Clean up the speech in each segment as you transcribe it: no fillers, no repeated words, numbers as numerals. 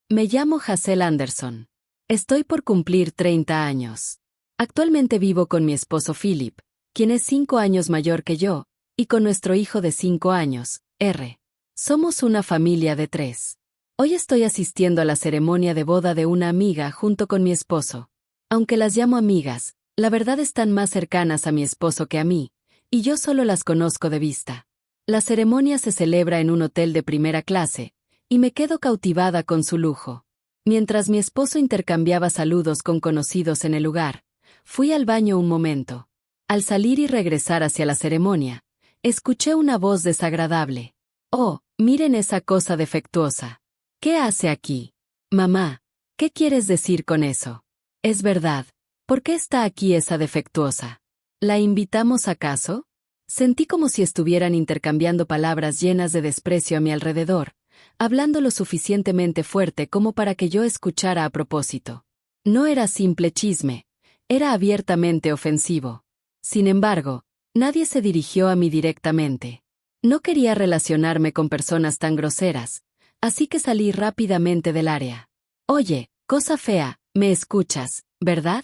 Me llamo Hazel Anderson. Estoy por cumplir 30 años. Actualmente vivo con mi esposo Philip, quien es 5 años mayor que yo, y con nuestro hijo de 5 años, R. Somos una familia de 3. Hoy estoy asistiendo a la ceremonia de boda de una amiga junto con mi esposo. Aunque las llamo amigas, la verdad están más cercanas a mi esposo que a mí, y yo solo las conozco de vista. La ceremonia se celebra en un hotel de primera clase, y me quedo cautivada con su lujo. Mientras mi esposo intercambiaba saludos con conocidos en el lugar, fui al baño un momento. Al salir y regresar hacia la ceremonia, escuché una voz desagradable. «Oh, miren esa cosa defectuosa. ¿Qué hace aquí? Mamá, ¿qué quieres decir con eso? Es verdad, ¿por qué está aquí esa defectuosa? ¿La invitamos acaso?» Sentí como si estuvieran intercambiando palabras llenas de desprecio a mi alrededor, hablando lo suficientemente fuerte como para que yo escuchara a propósito. No era simple chisme, era abiertamente ofensivo. Sin embargo, nadie se dirigió a mí directamente. No quería relacionarme con personas tan groseras, así que salí rápidamente del área. «Oye, cosa fea, ¿me escuchas, verdad?»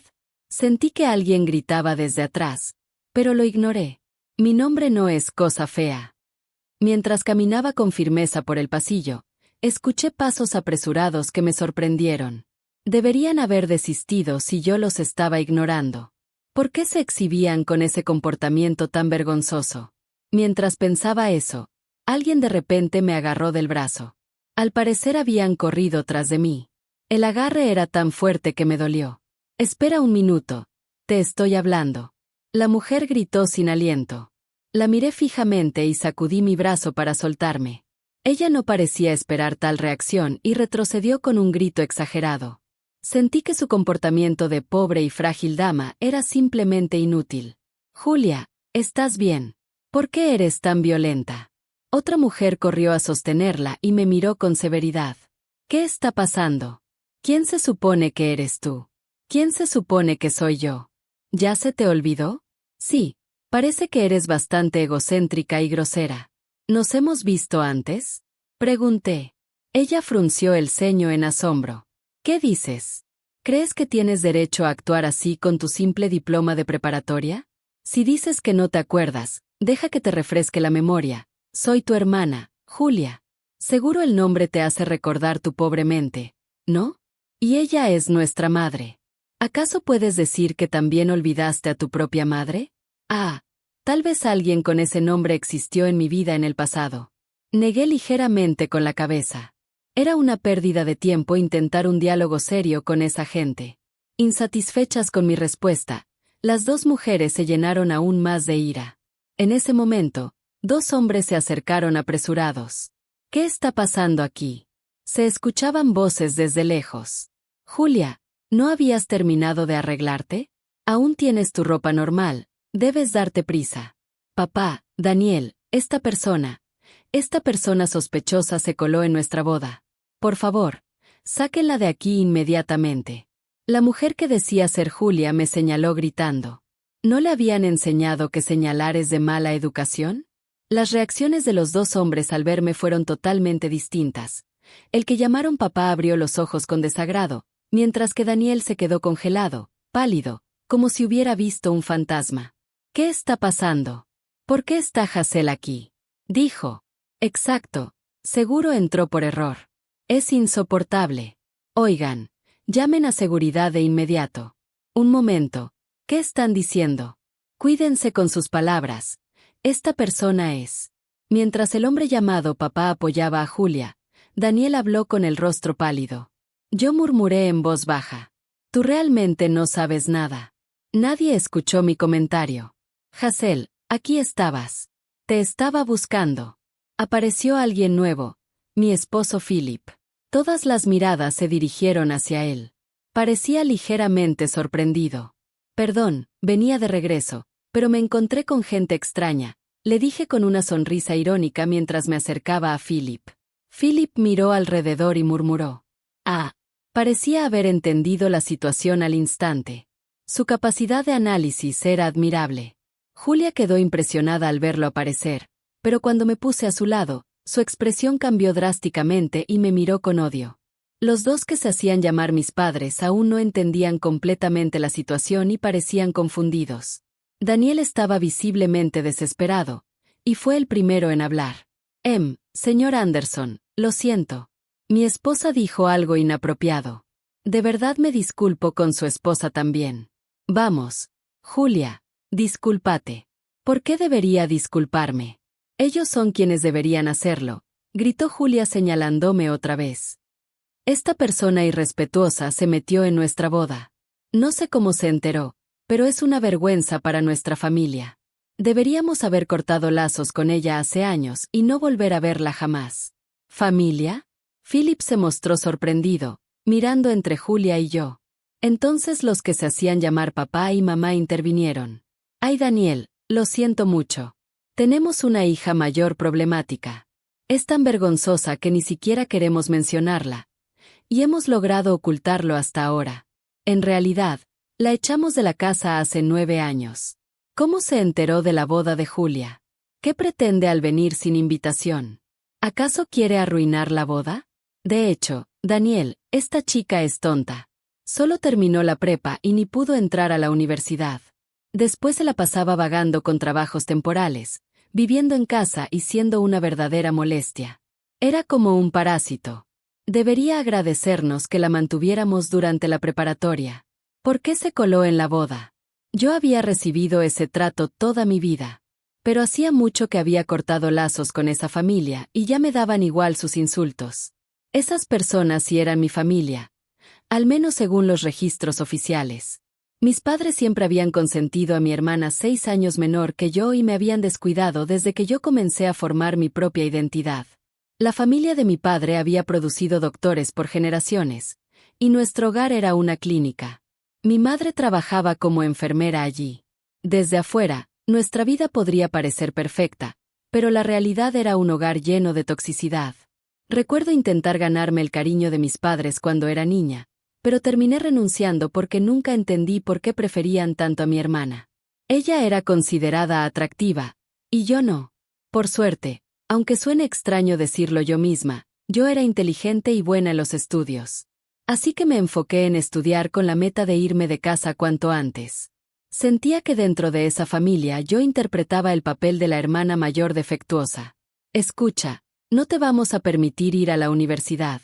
Sentí que alguien gritaba desde atrás, pero lo ignoré. Mi nombre no es cosa fea. Mientras caminaba con firmeza por el pasillo, escuché pasos apresurados que me sorprendieron. Deberían haber desistido si yo los estaba ignorando. ¿Por qué se exhibían con ese comportamiento tan vergonzoso? Mientras pensaba eso, alguien de repente me agarró del brazo. Al parecer habían corrido tras de mí. El agarre era tan fuerte que me dolió. «Espera un minuto, te estoy hablando». La mujer gritó sin aliento. La miré fijamente y sacudí mi brazo para soltarme. Ella no parecía esperar tal reacción y retrocedió con un grito exagerado. Sentí que su comportamiento de pobre y frágil dama era simplemente inútil. «Julia, ¿estás bien? ¿Por qué eres tan violenta?» Otra mujer corrió a sostenerla y me miró con severidad. «¿Qué está pasando? ¿Quién se supone que eres tú? ¿Quién se supone que soy yo? ¿Ya se te olvidó? Sí, parece que eres bastante egocéntrica y grosera. ¿Nos hemos visto antes?», pregunté. Ella frunció el ceño en asombro. «¿Qué dices? ¿Crees que tienes derecho a actuar así con tu simple diploma de preparatoria? Si dices que no te acuerdas, deja que te refresque la memoria. Soy tu hermana, Julia. Seguro el nombre te hace recordar tu pobre mente, ¿no? Y ella es nuestra madre. ¿Acaso puedes decir que también olvidaste a tu propia madre? Ah, tal vez alguien con ese nombre existió en mi vida en el pasado». Negué ligeramente con la cabeza. Era una pérdida de tiempo intentar un diálogo serio con esa gente. Insatisfechas con mi respuesta, las dos mujeres se llenaron aún más de ira. En ese momento, 2 hombres se acercaron apresurados. «¿Qué está pasando aquí?». Se escuchaban voces desde lejos. «Julia, ¿no habías terminado de arreglarte? Aún tienes tu ropa normal, debes darte prisa». «Papá, Daniel, esta persona sospechosa se coló en nuestra boda. Por favor, sáquenla de aquí inmediatamente». La mujer que decía ser Julia me señaló gritando. ¿No le habían enseñado que señalar es de mala educación? Las reacciones de los 2 hombres al verme fueron totalmente distintas. El que llamaron papá abrió los ojos con desagrado, mientras que Daniel se quedó congelado, pálido, como si hubiera visto un fantasma. «¿Qué está pasando? ¿Por qué está Hazel aquí?», dijo. «Exacto, seguro entró por error. Es insoportable. Oigan, llamen a seguridad de inmediato». «Un momento, ¿qué están diciendo? Cuídense con sus palabras. Esta persona es». Mientras el hombre llamado papá apoyaba a Julia, Daniel habló con el rostro pálido. Yo murmuré en voz baja. «Tú realmente no sabes nada». Nadie escuchó mi comentario. «Hazel, aquí estabas. Te estaba buscando». Apareció alguien nuevo, mi esposo Philip. Todas las miradas se dirigieron hacia él. Parecía ligeramente sorprendido. «Perdón, venía de regreso, pero me encontré con gente extraña», le dije con una sonrisa irónica mientras me acercaba a Philip. Philip miró alrededor y murmuró. «Ah». Parecía haber entendido la situación al instante. Su capacidad de análisis era admirable. Julia quedó impresionada al verlo aparecer, pero cuando me puse a su lado, su expresión cambió drásticamente y me miró con odio. Los dos que se hacían llamar mis padres aún no entendían completamente la situación y parecían confundidos. Daniel estaba visiblemente desesperado, y fue el primero en hablar. Señor Anderson, lo siento. Mi esposa dijo algo inapropiado. De verdad me disculpo con su esposa también. Vamos, Julia, discúlpate. ¿Por qué debería disculparme? Ellos son quienes deberían hacerlo, gritó Julia señalándome otra vez. Esta persona irrespetuosa se metió en nuestra boda. No sé cómo se enteró, pero es una vergüenza para nuestra familia. Deberíamos haber cortado lazos con ella hace años y no volver a verla jamás. ¿Familia? Philip se mostró sorprendido, mirando entre Julia y yo. Entonces los que se hacían llamar papá y mamá intervinieron. Ay, Daniel, lo siento mucho. Tenemos una hija mayor problemática. Es tan vergonzosa que ni siquiera queremos mencionarla. Y hemos logrado ocultarlo hasta ahora. En realidad, la echamos de la casa hace 9 años. ¿Cómo se enteró de la boda de Julia? ¿Qué pretende al venir sin invitación? ¿Acaso quiere arruinar la boda? De hecho, Daniel, esta chica es tonta. Solo terminó la prepa y ni pudo entrar a la universidad. Después se la pasaba vagando con trabajos temporales, viviendo en casa y siendo una verdadera molestia. Era como un parásito. Debería agradecernos que la mantuviéramos durante la preparatoria. ¿Por qué se coló en la boda? Yo había recibido ese trato toda mi vida. Pero hacía mucho que había cortado lazos con esa familia y ya me daban igual sus insultos. Esas personas sí eran mi familia, al menos según los registros oficiales. Mis padres siempre habían consentido a mi hermana 6 años menor que yo y me habían descuidado desde que yo comencé a formar mi propia identidad. La familia de mi padre había producido doctores por generaciones, y nuestro hogar era una clínica. Mi madre trabajaba como enfermera allí. Desde afuera, nuestra vida podría parecer perfecta, pero la realidad era un hogar lleno de toxicidad. Recuerdo intentar ganarme el cariño de mis padres cuando era niña, pero terminé renunciando porque nunca entendí por qué preferían tanto a mi hermana. Ella era considerada atractiva, y yo no. Por suerte, aunque suene extraño decirlo yo misma, yo era inteligente y buena en los estudios. Así que me enfoqué en estudiar con la meta de irme de casa cuanto antes. Sentía que dentro de esa familia yo interpretaba el papel de la hermana mayor defectuosa. Escucha, no te vamos a permitir ir a la universidad.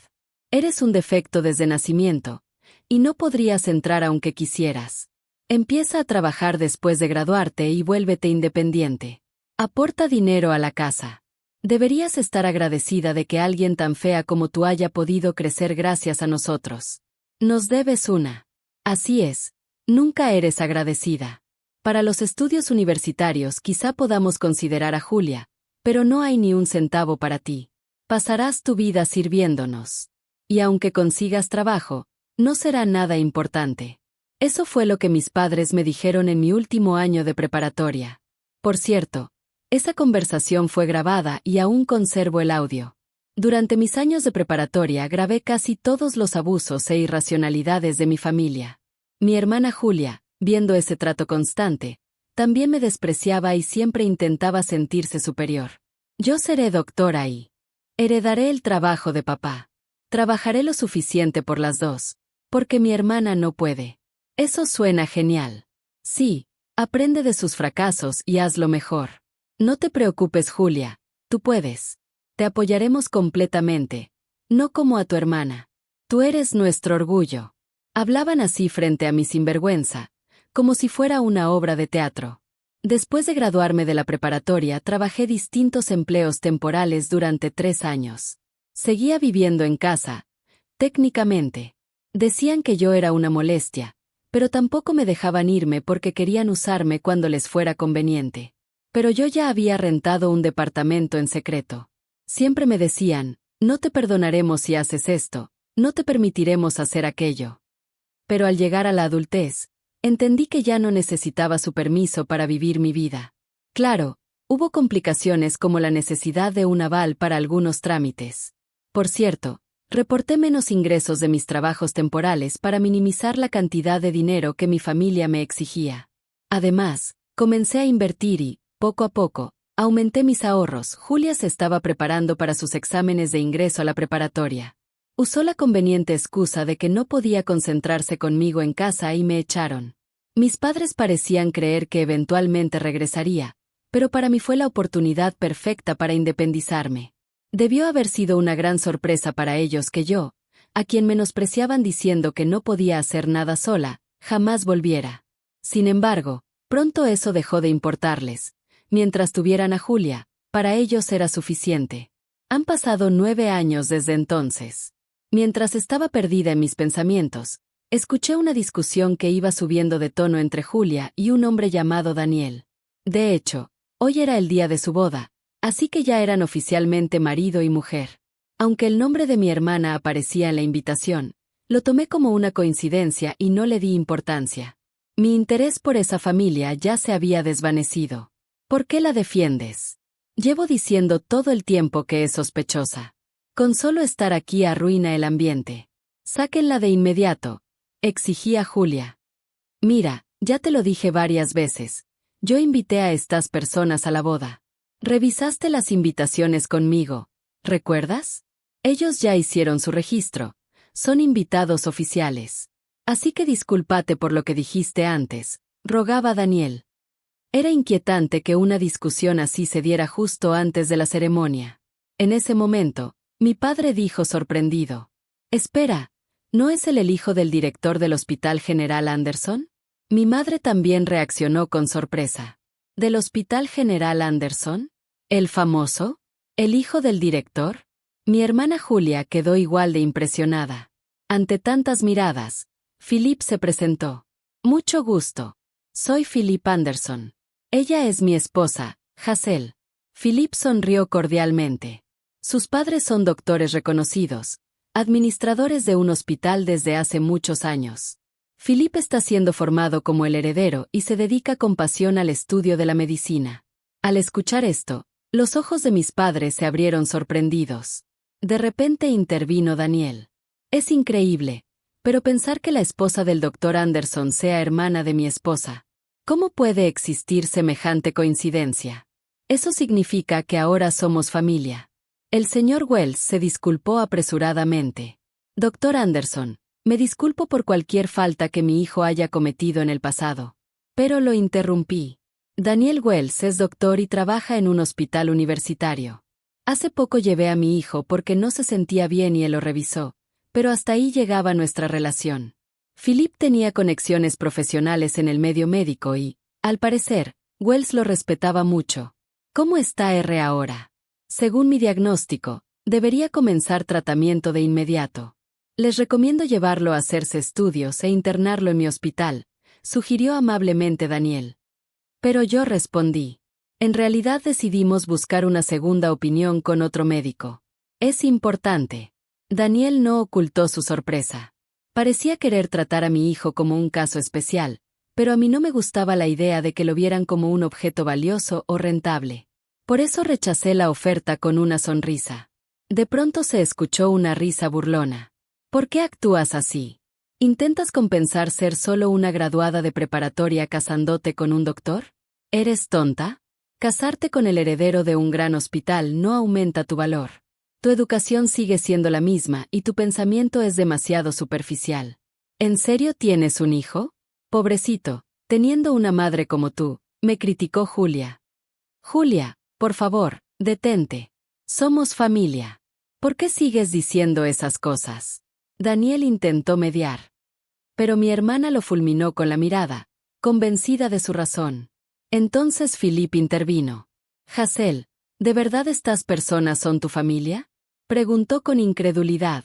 Eres un defecto desde nacimiento, y no podrías entrar aunque quisieras. Empieza a trabajar después de graduarte y vuélvete independiente. Aporta dinero a la casa. Deberías estar agradecida de que alguien tan fea como tú haya podido crecer gracias a nosotros. Nos debes una. Así es, nunca eres agradecida. Para los estudios universitarios quizá podamos considerar a Julia, pero no hay ni un centavo para ti. Pasarás tu vida sirviéndonos. Y aunque consigas trabajo, no será nada importante. Eso fue lo que mis padres me dijeron en mi último año de preparatoria. Por cierto, esa conversación fue grabada y aún conservo el audio. Durante mis años de preparatoria grabé casi todos los abusos e irracionalidades de mi familia. Mi hermana Julia, viendo ese trato constante, también me despreciaba y siempre intentaba sentirse superior. Yo seré doctora y heredaré el trabajo de papá. Trabajaré lo suficiente por las dos, porque mi hermana no puede. Eso suena genial. Sí, aprende de sus fracasos y hazlo mejor. No te preocupes, Julia, tú puedes. Te apoyaremos completamente, no como a tu hermana. Tú eres nuestro orgullo. Hablaban así frente a mi sinvergüenza, como si fuera una obra de teatro. Después de graduarme de la preparatoria, trabajé distintos empleos temporales durante 3 años. Seguía viviendo en casa, técnicamente. Decían que yo era una molestia, pero tampoco me dejaban irme porque querían usarme cuando les fuera conveniente. Pero yo ya había rentado un departamento en secreto. Siempre me decían, no te perdonaremos si haces esto, no te permitiremos hacer aquello. Pero al llegar a la adultez, entendí que ya no necesitaba su permiso para vivir mi vida. Claro, hubo complicaciones como la necesidad de un aval para algunos trámites. Por cierto, reporté menos ingresos de mis trabajos temporales para minimizar la cantidad de dinero que mi familia me exigía. Además, comencé a invertir y, poco a poco, aumenté mis ahorros. Julia se estaba preparando para sus exámenes de ingreso a la preparatoria. Usó la conveniente excusa de que no podía concentrarse conmigo en casa y me echaron. Mis padres parecían creer que eventualmente regresaría, pero para mí fue la oportunidad perfecta para independizarme. Debió haber sido una gran sorpresa para ellos que yo, a quien menospreciaban diciendo que no podía hacer nada sola, jamás volviera. Sin embargo, pronto eso dejó de importarles. Mientras tuvieran a Julia, para ellos era suficiente. Han pasado 9 años desde entonces. Mientras estaba perdida en mis pensamientos, escuché una discusión que iba subiendo de tono entre Julia y un hombre llamado Daniel. De hecho, hoy era el día de su boda, así que ya eran oficialmente marido y mujer. Aunque el nombre de mi hermana aparecía en la invitación, lo tomé como una coincidencia y no le di importancia. Mi interés por esa familia ya se había desvanecido. ¿Por qué la defiendes? Llevo diciendo todo el tiempo que es sospechosa. Con solo estar aquí arruina el ambiente. Sáquenla de inmediato, exigía Julia. Mira, ya te lo dije varias veces. Yo invité a estas personas a la boda. Revisaste las invitaciones conmigo, ¿recuerdas? Ellos ya hicieron su registro. Son invitados oficiales. Así que discúlpate por lo que dijiste antes, rogaba Daniel. Era inquietante que una discusión así se diera justo antes de la ceremonia. En ese momento, mi padre dijo sorprendido. Espera, ¿no es él el hijo del director del Hospital General Anderson? Mi madre también reaccionó con sorpresa. ¿Del Hospital General Anderson? ¿El famoso? ¿El hijo del director? Mi hermana Julia quedó igual de impresionada. Ante tantas miradas, Philip se presentó. Mucho gusto. Soy Philip Anderson. Ella es mi esposa, Hazel. Philip sonrió cordialmente. Sus padres son doctores reconocidos, administradores de un hospital desde hace muchos años. Philip está siendo formado como el heredero y se dedica con pasión al estudio de la medicina. Al escuchar esto, los ojos de mis padres se abrieron sorprendidos. De repente intervino Daniel. Es increíble, pero pensar que la esposa del doctor Anderson sea hermana de mi esposa. ¿Cómo puede existir semejante coincidencia? Eso significa que ahora somos familia. El señor Wells se disculpó apresuradamente. Doctor Anderson, me disculpo por cualquier falta que mi hijo haya cometido en el pasado. Pero lo interrumpí. Daniel Wells es doctor y trabaja en un hospital universitario. Hace poco llevé a mi hijo porque no se sentía bien y él lo revisó, pero hasta ahí llegaba nuestra relación. Philip tenía conexiones profesionales en el medio médico y, al parecer, Wells lo respetaba mucho. ¿Cómo está R ahora? Según mi diagnóstico, debería comenzar tratamiento de inmediato. Les recomiendo llevarlo a hacerse estudios e internarlo en mi hospital, sugirió amablemente Daniel. Pero yo respondí. En realidad decidimos buscar una segunda opinión con otro médico. Es importante. Daniel no ocultó su sorpresa. Parecía querer tratar a mi hijo como un caso especial, pero a mí no me gustaba la idea de que lo vieran como un objeto valioso o rentable. Por eso rechacé la oferta con una sonrisa. De pronto se escuchó una risa burlona. ¿Por qué actúas así? ¿Intentas compensar ser solo una graduada de preparatoria casándote con un doctor? ¿Eres tonta? Casarte con el heredero de un gran hospital no aumenta tu valor. Tu educación sigue siendo la misma y tu pensamiento es demasiado superficial. ¿En serio tienes un hijo? Pobrecito, teniendo una madre como tú, me criticó Julia. Julia, por favor, detente. Somos familia. ¿Por qué sigues diciendo esas cosas? Daniel intentó mediar. Pero mi hermana lo fulminó con la mirada, convencida de su razón. Entonces Philip intervino. Hazel, ¿de verdad estas personas son tu familia? Preguntó con incredulidad.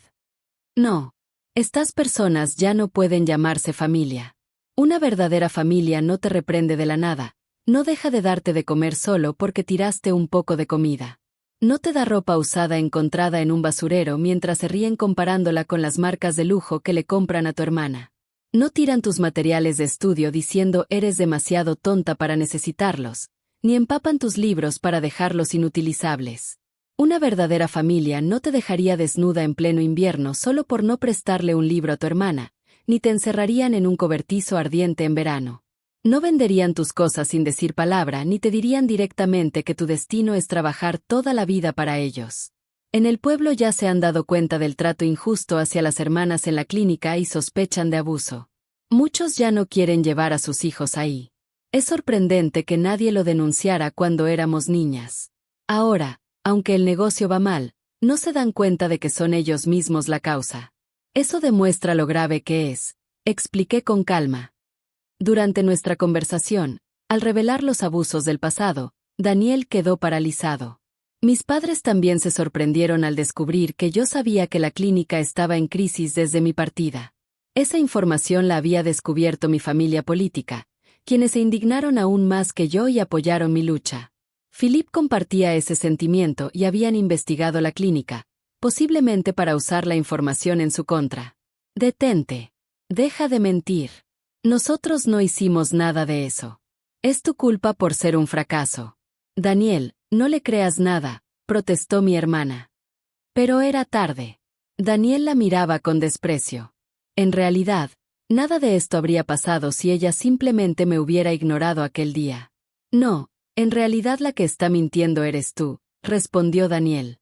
No. Estas personas ya no pueden llamarse familia. Una verdadera familia no te reprende de la nada, no deja de darte de comer solo porque tiraste un poco de comida. No te da ropa usada encontrada en un basurero mientras se ríen comparándola con las marcas de lujo que le compran a tu hermana. No tiran tus materiales de estudio diciendo eres demasiado tonta para necesitarlos, ni empapan tus libros para dejarlos inutilizables. Una verdadera familia no te dejaría desnuda en pleno invierno solo por no prestarle un libro a tu hermana, ni te encerrarían en un cobertizo ardiente en verano. No venderían tus cosas sin decir palabra ni te dirían directamente que tu destino es trabajar toda la vida para ellos. En el pueblo ya se han dado cuenta del trato injusto hacia las hermanas en la clínica y sospechan de abuso. Muchos ya no quieren llevar a sus hijos ahí. Es sorprendente que nadie lo denunciara cuando éramos niñas. Ahora, aunque el negocio va mal, no se dan cuenta de que son ellos mismos la causa. Eso demuestra lo grave que es, expliqué con calma. Durante nuestra conversación, al revelar los abusos del pasado, Daniel quedó paralizado. Mis padres también se sorprendieron al descubrir que yo sabía que la clínica estaba en crisis desde mi partida. Esa información la había descubierto mi familia política, quienes se indignaron aún más que yo y apoyaron mi lucha. Philip compartía ese sentimiento y habían investigado la clínica, posiblemente para usar la información en su contra. Detente. Deja de mentir. Nosotros no hicimos nada de eso. Es tu culpa por ser un fracaso. Daniel, no le creas nada, protestó mi hermana. Pero era tarde. Daniel la miraba con desprecio. En realidad, nada de esto habría pasado si ella simplemente me hubiera ignorado aquel día. No, en realidad la que está mintiendo eres tú, respondió Daniel.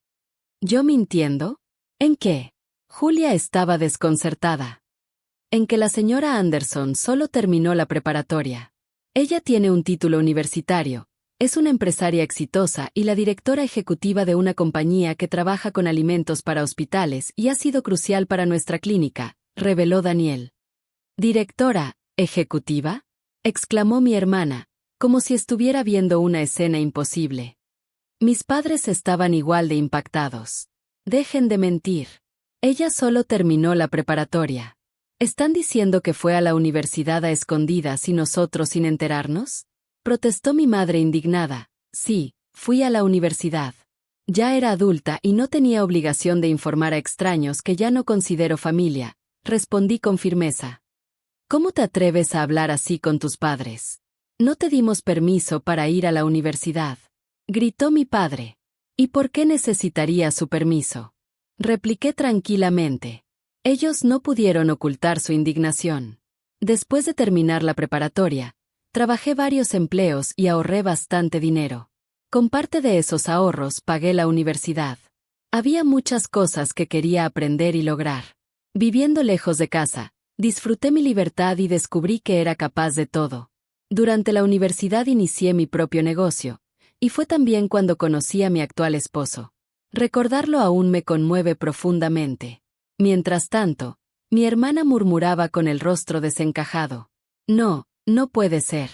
¿Yo mintiendo? ¿En qué? Julia estaba desconcertada. En que la señora Anderson solo terminó la preparatoria. Ella tiene un título universitario. Es una empresaria exitosa y la directora ejecutiva de una compañía que trabaja con alimentos para hospitales y ha sido crucial para nuestra clínica, reveló Daniel. ¿Directora ejecutiva?, exclamó mi hermana, como si estuviera viendo una escena imposible. Mis padres estaban igual de impactados. Dejen de mentir. Ella solo terminó la preparatoria. ¿Están diciendo que fue a la universidad a escondidas y nosotros sin enterarnos? Protestó mi madre indignada. Sí, fui a la universidad. Ya era adulta y no tenía obligación de informar a extraños que ya no considero familia, respondí con firmeza. ¿Cómo te atreves a hablar así con tus padres? No te dimos permiso para ir a la universidad, gritó mi padre. ¿Y por qué necesitaría su permiso? Repliqué tranquilamente. Ellos no pudieron ocultar su indignación. Después de terminar la preparatoria, trabajé varios empleos y ahorré bastante dinero. Con parte de esos ahorros pagué la universidad. Había muchas cosas que quería aprender y lograr. Viviendo lejos de casa, disfruté mi libertad y descubrí que era capaz de todo. Durante la universidad inicié mi propio negocio, y fue también cuando conocí a mi actual esposo. Recordarlo aún me conmueve profundamente. Mientras tanto, mi hermana murmuraba con el rostro desencajado. No puede ser.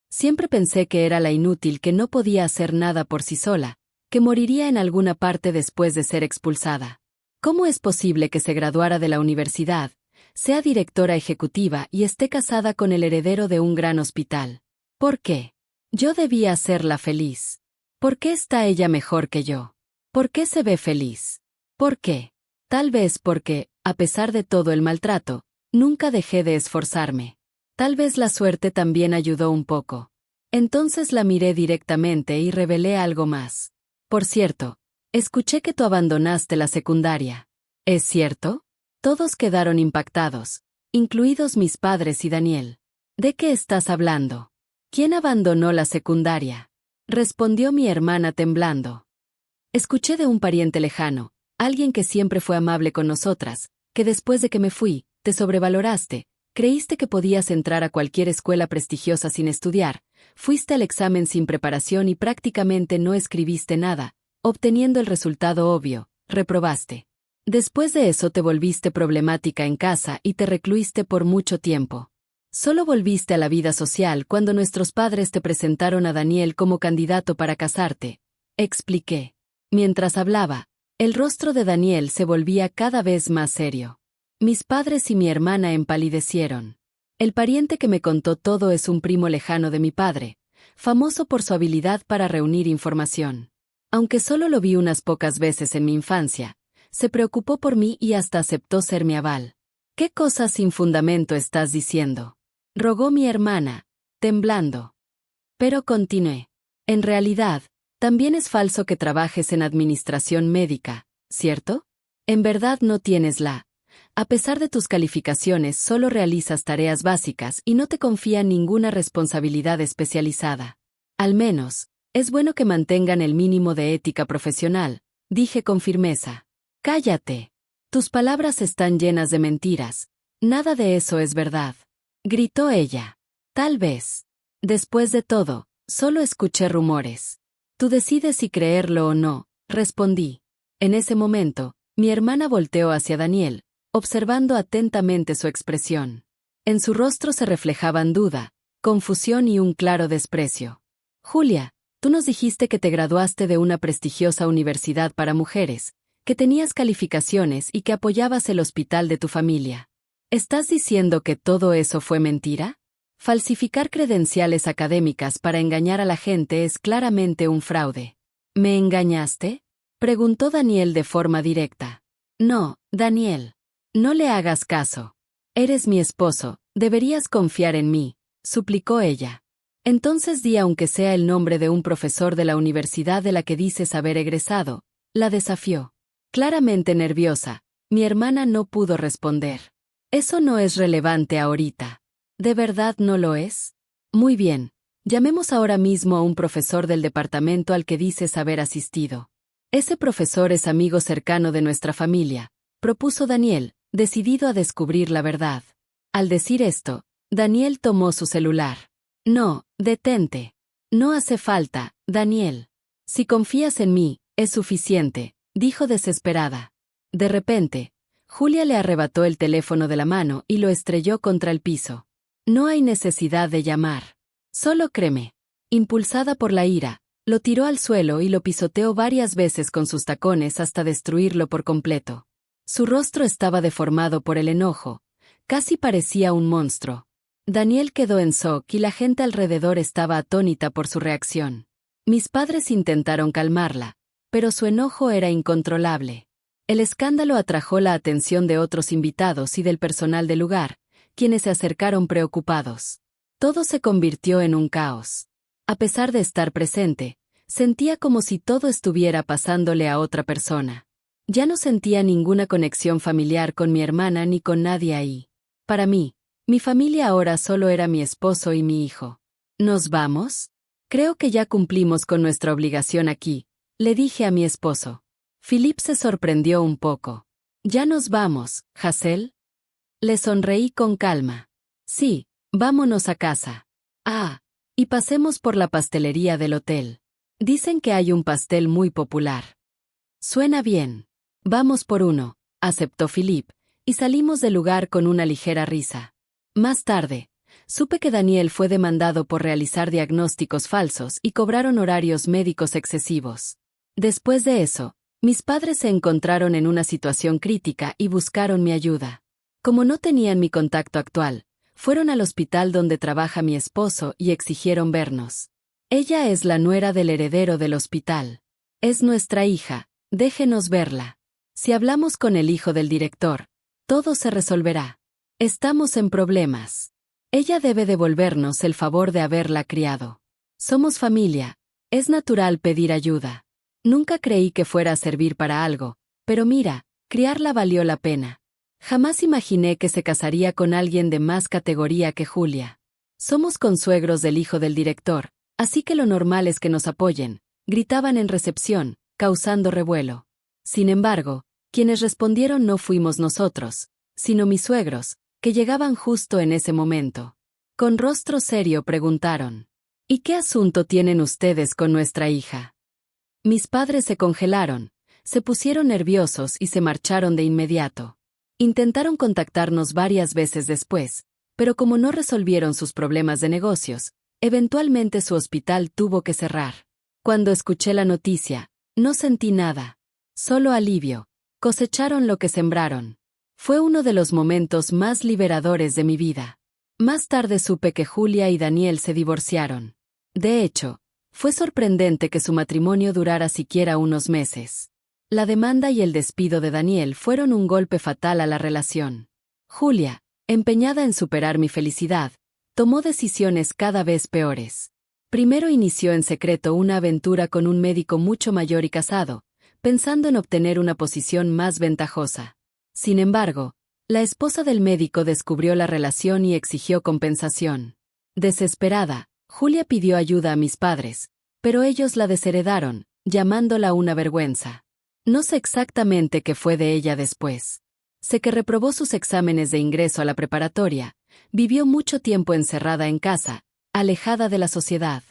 Siempre pensé que era la inútil que no podía hacer nada por sí sola, que moriría en alguna parte después de ser expulsada. ¿Cómo es posible que se graduara de la universidad, sea directora ejecutiva y esté casada con el heredero de un gran hospital? ¿Por qué? Yo debía hacerla feliz. ¿Por qué está ella mejor que yo? ¿Por qué se ve feliz? ¿Por qué? Tal vez porque, a pesar de todo el maltrato, nunca dejé de esforzarme. Tal vez la suerte también ayudó un poco. Entonces la miré directamente y revelé algo más. Por cierto, escuché que tú abandonaste la secundaria. ¿Es cierto? Todos quedaron impactados, incluidos mis padres y Daniel. ¿De qué estás hablando? ¿Quién abandonó la secundaria? Respondió mi hermana temblando. Escuché de un pariente lejano, alguien que siempre fue amable con nosotras, que después de que me fui, te sobrevaloraste. Creíste que podías entrar a cualquier escuela prestigiosa sin estudiar, fuiste al examen sin preparación y prácticamente no escribiste nada, obteniendo el resultado obvio, reprobaste. Después de eso te volviste problemática en casa y te recluiste por mucho tiempo. Solo volviste a la vida social cuando nuestros padres te presentaron a Daniel como candidato para casarte, expliqué. Mientras hablaba, el rostro de Daniel se volvía cada vez más serio. Mis padres y mi hermana empalidecieron. El pariente que me contó todo es un primo lejano de mi padre, famoso por su habilidad para reunir información. Aunque solo lo vi unas pocas veces en mi infancia, se preocupó por mí y hasta aceptó ser mi aval. ¿Qué cosas sin fundamento estás diciendo?, rogó mi hermana, temblando. Pero continué. En realidad, también es falso que trabajes en administración médica, ¿cierto? En verdad no tienes A pesar de tus calificaciones, solo realizas tareas básicas y no te confían ninguna responsabilidad especializada. Al menos, es bueno que mantengan el mínimo de ética profesional, dije con firmeza. Cállate. Tus palabras están llenas de mentiras. Nada de eso es verdad. Gritó ella. Tal vez. Después de todo, solo escuché rumores. Tú decides si creerlo o no, respondí. En ese momento, mi hermana volteó hacia Daniel, observando atentamente su expresión. En su rostro se reflejaban duda, confusión y un claro desprecio. Julia, tú nos dijiste que te graduaste de una prestigiosa universidad para mujeres, que tenías calificaciones y que apoyabas el hospital de tu familia. ¿Estás diciendo que todo eso fue mentira? Falsificar credenciales académicas para engañar a la gente es claramente un fraude. ¿Me engañaste?, preguntó Daniel de forma directa. No, Daniel. No le hagas caso. Eres mi esposo, deberías confiar en mí, suplicó ella. Entonces di aunque sea el nombre de un profesor de la universidad de la que dices haber egresado, la desafió. Claramente nerviosa, mi hermana no pudo responder. Eso no es relevante ahorita. ¿De verdad no lo es? Muy bien. Llamemos ahora mismo a un profesor del departamento al que dices haber asistido. Ese profesor es amigo cercano de nuestra familia, propuso Daniel, decidido a descubrir la verdad. Al decir esto, Daniel tomó su celular. No, detente. No hace falta, Daniel. Si confías en mí, es suficiente, dijo desesperada. De repente, Julia le arrebató el teléfono de la mano y lo estrelló contra el piso. No hay necesidad de llamar. Solo créeme. Impulsada por la ira, lo tiró al suelo y lo pisoteó varias veces con sus tacones hasta destruirlo por completo. Su rostro estaba deformado por el enojo, casi parecía un monstruo. Daniel quedó en shock y la gente alrededor estaba atónita por su reacción. Mis padres intentaron calmarla, pero su enojo era incontrolable. El escándalo atrajo la atención de otros invitados y del personal del lugar, quienes se acercaron preocupados. Todo se convirtió en un caos. A pesar de estar presente, sentía como si todo estuviera pasándole a otra persona. Ya no sentía ninguna conexión familiar con mi hermana ni con nadie ahí. Para mí, mi familia ahora solo era mi esposo y mi hijo. ¿Nos vamos? Creo que ya cumplimos con nuestra obligación aquí, le dije a mi esposo. Philip se sorprendió un poco. ¿Ya nos vamos, Hazel? Le sonreí con calma. Sí, vámonos a casa. Ah, y pasemos por la pastelería del hotel. Dicen que hay un pastel muy popular. Suena bien. Vamos por uno, aceptó Philip, y salimos del lugar con una ligera risa. Más tarde, supe que Daniel fue demandado por realizar diagnósticos falsos y cobrar honorarios médicos excesivos. Después de eso, mis padres se encontraron en una situación crítica y buscaron mi ayuda. Como no tenían mi contacto actual, fueron al hospital donde trabaja mi esposo y exigieron vernos. Ella es la nuera del heredero del hospital. Es nuestra hija, déjenos verla. Si hablamos con el hijo del director, todo se resolverá. Estamos en problemas. Ella debe devolvernos el favor de haberla criado. Somos familia, es natural pedir ayuda. Nunca creí que fuera a servir para algo, pero mira, criarla valió la pena. Jamás imaginé que se casaría con alguien de más categoría que Julia. Somos consuegros del hijo del director, así que lo normal es que nos apoyen, gritaban en recepción, causando revuelo. Sin embargo, quienes respondieron no fuimos nosotros, sino mis suegros, que llegaban justo en ese momento. Con rostro serio preguntaron: ¿Y qué asunto tienen ustedes con nuestra hija? Mis padres se congelaron, se pusieron nerviosos y se marcharon de inmediato. Intentaron contactarnos varias veces después, pero como no resolvieron sus problemas de negocios, eventualmente su hospital tuvo que cerrar. Cuando escuché la noticia, no sentí nada, solo alivio. Cosecharon lo que sembraron. Fue uno de los momentos más liberadores de mi vida. Más tarde supe que Julia y Daniel se divorciaron. De hecho, fue sorprendente que su matrimonio durara siquiera unos meses. La demanda y el despido de Daniel fueron un golpe fatal a la relación. Julia, empeñada en superar mi felicidad, tomó decisiones cada vez peores. Primero inició en secreto una aventura con un médico mucho mayor y casado, pensando en obtener una posición más ventajosa. Sin embargo, la esposa del médico descubrió la relación y exigió compensación. Desesperada, Julia pidió ayuda a mis padres, pero ellos la desheredaron, llamándola una vergüenza. No sé exactamente qué fue de ella después. Sé que reprobó sus exámenes de ingreso a la preparatoria, vivió mucho tiempo encerrada en casa, alejada de la sociedad.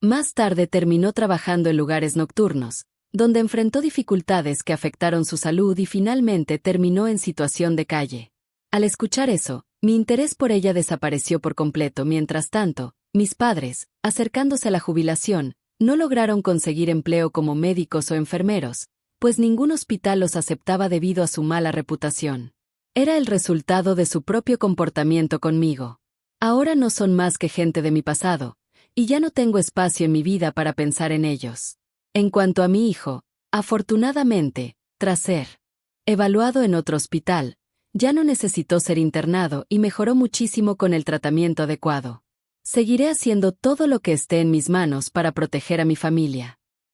Más tarde terminó trabajando en lugares nocturnos, donde enfrentó dificultades que afectaron su salud y finalmente terminó en situación de calle. Al escuchar eso, mi interés por ella desapareció por completo. Mientras tanto, mis padres, acercándose a la jubilación, no lograron conseguir empleo como médicos o enfermeros, pues ningún hospital los aceptaba debido a su mala reputación. Era el resultado de su propio comportamiento conmigo. Ahora no son más que gente de mi pasado, y ya no tengo espacio en mi vida para pensar en ellos. En cuanto a mi hijo, afortunadamente, tras ser evaluado en otro hospital, ya no necesitó ser internado y mejoró muchísimo con el tratamiento adecuado. Seguiré haciendo todo lo que esté en mis manos para proteger a mi familia.